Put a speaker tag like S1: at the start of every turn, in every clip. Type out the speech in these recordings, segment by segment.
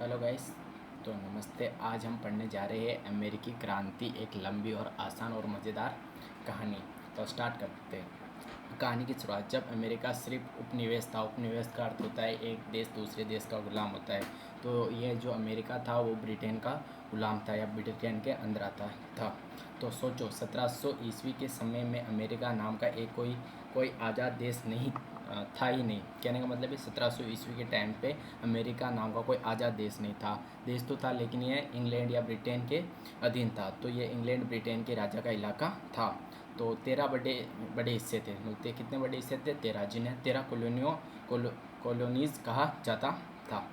S1: Hello guys. तो नमस्ते। आज हम पढ़ने जा रहे हैं अमेरिकी क्रांति, एक लंबी और आसान और मज़ेदार कहानी। तो स्टार्ट करते हैं कहानी की शुरुआत। जब अमेरिका सिर्फ उपनिवेश था, उपनिवेश का अर्थ होता है एक देश दूसरे देश का गुलाम होता है। तो यह जो अमेरिका था वो ब्रिटेन का गुलाम था या ब्रिटेन के अंदर आता था। तो सोचो 1700 ईस्वी के समय में अमेरिका नाम का एक कोई आज़ाद देश नहीं था ही नहीं। कहने का मतलब है 1700 ईस्वी के टाइम पे अमेरिका नाम का कोई आज़ाद देश नहीं था। देश तो था लेकिन यह इंग्लैंड या ब्रिटेन के अधीन था। तो ये इंग्लैंड ब्रिटेन के राजा का इलाका था। तो 13 बड़े बड़े हिस्से थे। बोलते कितने बड़े हिस्से थे? 13, जिन्हें 13 कॉलोनीज़ कहा जाता था।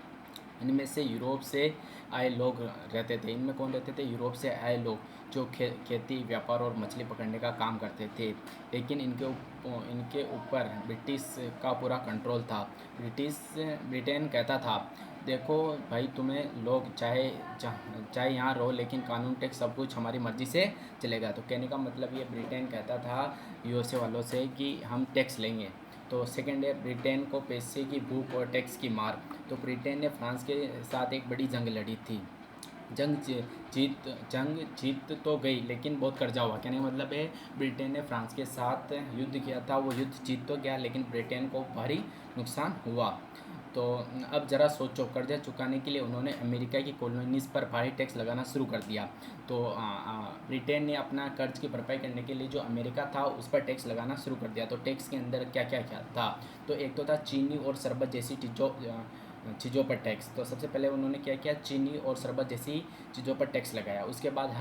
S1: इनमें से यूरोप से आए लोग रहते थे। इनमें कौन रहते थे? यूरोप से आए लोग जो खेती, व्यापार और मछली पकड़ने का काम करते थे। लेकिन इनके ऊपर ब्रिटिश का पूरा कंट्रोल था। ब्रिटेन कहता था, देखो भाई, तुम्हें लोग चाहे यहाँ रहो, लेकिन कानून टैक्स सब कुछ हमारी मर्ज़ी से चलेगा। तो कहने का मतलब ये ब्रिटेन कहता था यूएसए वालों से कि हम टैक्स लेंगे। तो सेकेंड है ब्रिटेन को पैसे की भूख और टैक्स की मार। तो ब्रिटेन ने फ्रांस के साथ एक बड़ी जंग लड़ी थी। जंग जीत तो गई, लेकिन बहुत कर्जा हुआ। कहने का मतलब है ब्रिटेन ने फ्रांस के साथ युद्ध किया था, वो युद्ध जीत तो गया लेकिन ब्रिटेन को भारी नुकसान हुआ। तो अब ज़रा सोचो, कर्जा चुकाने के लिए उन्होंने अमेरिका की कॉलोनीज़ पर भारी टैक्स लगाना शुरू कर दिया। तो ब्रिटेन ने अपना कर्ज की भरपाई करने के लिए जो अमेरिका था उस पर टैक्स लगाना शुरू कर दिया। तो टैक्स के अंदर क्या क्या क्या था? तो एक तो था चीनी और शरबत जैसी चीज़ों पर टैक्स। तो सबसे पहले उन्होंने क्या किया? चीनी और शरबत जैसी चीज़ों पर टैक्स लगाया। उसके बाद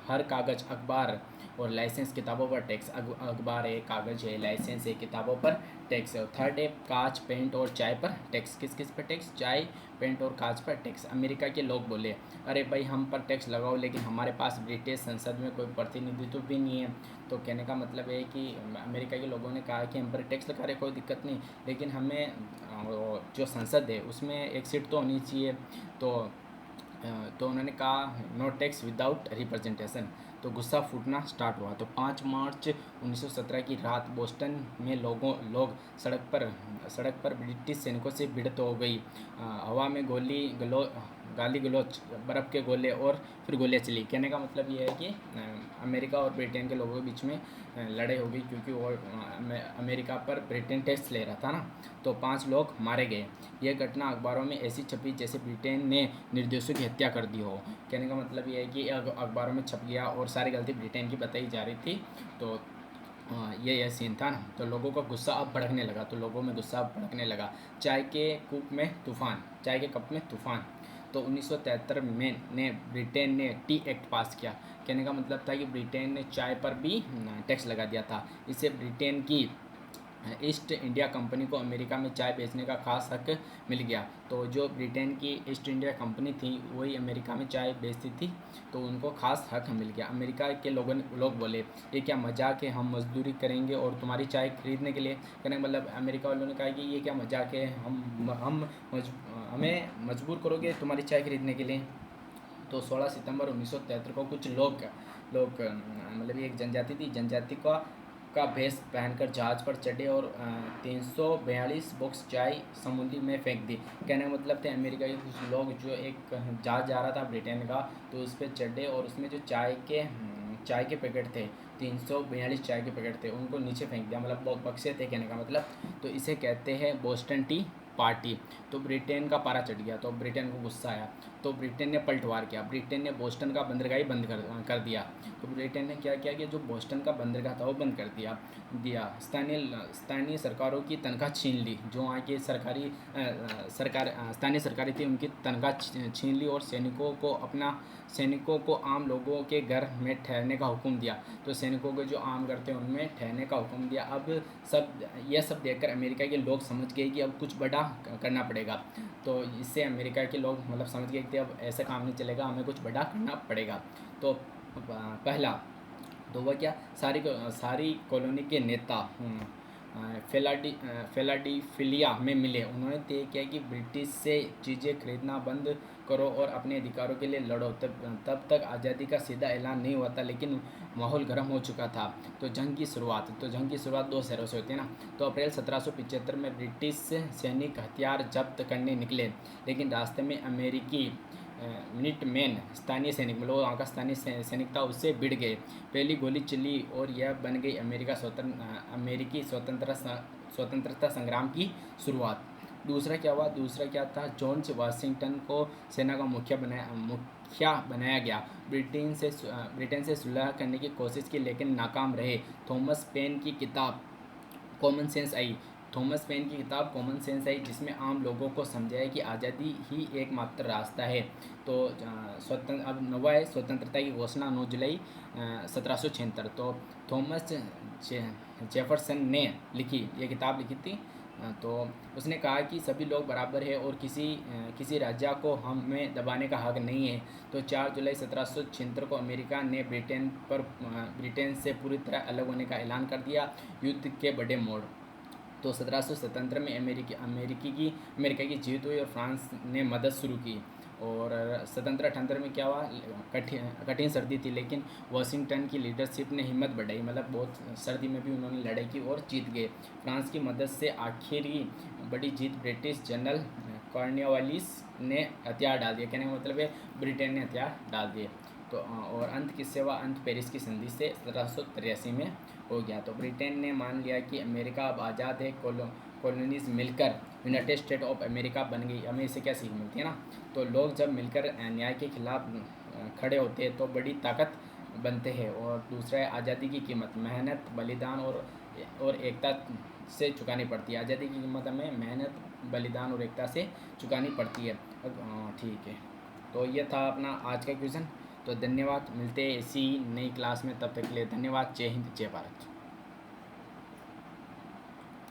S1: हर कागज़, अखबार और लाइसेंस किताबों पर टैक्स। अखबार है, कागज़ है, लाइसेंस है, किताबों पर टैक्स है। थर्ड है कांच, पेंट और चाय पर टैक्स। किस किस पर टैक्स? चाय, पेंट और कांच पर टैक्स। अमेरिका के लोग बोले, अरे भाई हम पर टैक्स लगाओ, लेकिन हमारे पास ब्रिटिश संसद में कोई प्रतिनिधित्व भी नहीं है। तो कहने का मतलब है कि अमेरिका के लोगों ने कहा कि हम पर टैक्स लगा रहे, कोई दिक्कत नहीं, लेकिन हमें जो संसद है उसमें एक सीट तो होनी चाहिए। तो उन्होंने कहा नो टैक्स विदाउट रिप्रेजेंटेशन। तो गुस्सा फूटना स्टार्ट हुआ। तो 5 मार्च 1917 की रात बोस्टन में लोग सड़क पर ब्रिटिश सैनिकों से भिड़ंत हो गई। हवा में गाली गलौज, बर्फ़ के गोले और फिर गोलियाँ चली। कहने का मतलब ये है कि अमेरिका और ब्रिटेन के लोगों के बीच में लड़ाई हो गई, क्योंकि वो अमेरिका पर ब्रिटेन टैक्स ले रहा था ना। तो 5 लोग मारे गए। यह घटना अखबारों में ऐसी छपी जैसे ब्रिटेन ने निर्दोषों की हत्या कर दी हो। कहने का मतलब ये है कि अखबारों में छप गया और सारी गलती ब्रिटेन की बताई जा रही थी। तो ये सीन था ना। तो लोगों का गुस्सा अब भड़कने लगा। तो लोगों में गुस्सा अब भड़कने लगा। चाय के कप में तूफान। तो 1973 में ब्रिटेन ने टी एक्ट पास किया। कहने का मतलब था कि ब्रिटेन ने चाय पर भी टैक्स लगा दिया था। इससे ब्रिटेन की ईस्ट इंडिया कंपनी को अमेरिका में चाय बेचने का खास हक मिल गया। तो जो ब्रिटेन की ईस्ट इंडिया कंपनी थी वही अमेरिका में चाय बेचती थी, तो उनको खास हक मिल गया। अमेरिका के लोग बोले, ये क्या मजाक है, हम मजदूरी करेंगे और तुम्हारी चाय खरीदने के लिए। कहने का मतलब अमेरिका वालों ने कहा कि ये क्या मजाक है, हमें मजबूर करोगे तुम्हारी चाय खरीदने के लिए। तो 16 सितंबर 1973 को कुछ लोग मतलब ये एक जनजाति थी, जनजाति का भेष पहनकर जहाज़ पर चढ़े और 342 बॉक्स चाय समुद्र में फेंक दी। कहने का मतलब थे अमेरिका के कुछ लोग, जो एक जहाज़ जा रहा था ब्रिटेन का, तो उस पर चढ़े और उसमें जो चाय के पैकेट थे, 342 चाय के पैकेट थे, उनको नीचे फेंक दिया। मतलब बक्से थे कहने का मतलब। तो इसे कहते हैं बोस्टन टी पार्टी। तो ब्रिटेन का पारा चढ़ गया। तो ब्रिटेन को गुस्सा आया। तो ब्रिटेन ने पलटवार किया। ब्रिटेन ने बोस्टन का बंदरगाह ही बंद कर दिया। तो ब्रिटेन ने क्या किया कि जो बोस्टन का बंदरगाह था वो बंद कर दिया। स्थानीय सरकारों की तनख्वाह छीन ली। जो वहाँ की स्थानीय सरकारें थी उनकी तनख्वाह छीन ली और सैनिकों को आम लोगों के घर में ठहरने का हुक्म दिया। तो सैनिकों के जो आम घर थे उनमें ठहरने का हुक्म दिया। अब यह सब देखकर अमेरिका के लोग समझ गए कि अब कुछ बड़ा करना पड़ेगा। तो इससे अमेरिका के लोग मतलब समझ गए कि अब ऐसा काम नहीं चलेगा, हमें कुछ बड़ा करना पड़ेगा। तो पहला तो वह क्या, सारी कॉलोनी के नेता फिलाडेल्फिया में मिले। उन्होंने तय किया कि ब्रिटिश से चीज़ें खरीदना बंद करो और अपने अधिकारों के लिए लड़ो। तब तक आज़ादी का सीधा ऐलान नहीं हुआ था, लेकिन माहौल गर्म हो चुका था। तो जंग की शुरुआत दो शहरों से होती है ना। तो अप्रैल 1775 में ब्रिटिश सैनिक हथियार जब्त करने निकले, लेकिन रास्ते में अमेरिकी मिनटमैन स्थानीय सैनिक, मतलब वहाँ का स्थानीय सैनिक था, उससे भिड़ गए। पहली गोली चली और यह बन गई अमेरिकी स्वतंत्रता संग्राम की शुरुआत। दूसरा क्या था, जॉर्ज वाशिंगटन को सेना का मुखिया बनाया गया। ब्रिटेन से सुलह करने की कोशिश की, लेकिन नाकाम रहे। थॉमस पेन की किताब कॉमन सेंस आई, जिसमें आम लोगों को समझाया कि आज़ादी ही एकमात्र रास्ता है। तो अब नवा है, स्वतंत्रता की घोषणा 9 जुलाई 1776। तो थॉमस जेफरसन ने ये किताब लिखी थी। तो उसने कहा कि सभी लोग बराबर है और किसी राज्य को हमें दबाने का हक नहीं है। तो 4 जुलाई 1776 को अमेरिका ने ब्रिटेन से पूरी तरह अलग होने का ऐलान कर दिया। युद्ध के बड़े मोड़। तो 1777 में अमेरिका की जीत हुई और फ्रांस ने मदद शुरू की। और 1778 में क्या हुआ, कठिन सर्दी थी, लेकिन वाशिंगटन की लीडरशिप ने हिम्मत बढ़ाई, मतलब बहुत सर्दी में भी उन्होंने लड़ाई की और जीत गए। फ्रांस की मदद से आखिरी बड़ी जीत, ब्रिटिश जनरल कॉर्नवालिस ने हथियार डाल दिए। कहने का मतलब है ब्रिटेन ने हथियार डाल दिए। तो और अंत पेरिस की संधि से 1783 में हो गया। तो ब्रिटेन ने मान लिया कि अमेरिका अब आज़ाद है, कॉलोनीज मिलकर यूनाइटेड स्टेट ऑफ अमेरिका बन गई। हमें इससे क्या सीख मिलती है ना। तो लोग जब मिलकर न्याय के खिलाफ खड़े होते हैं तो बड़ी ताकत बनते हैं। और दूसरा है, आज़ादी की कीमत मेहनत, बलिदान और एकता से चुकानी पड़ती है। आज़ादी की कीमत हमें मेहनत, बलिदान और एकता से चुकानी पड़ती है। ठीक है, तो ये था अपना आज का क्वेश्चन। तो धन्यवाद, मिलते हैं इसी नई क्लास में, तब तक के लिए धन्यवाद। जय हिंद, जय भारत।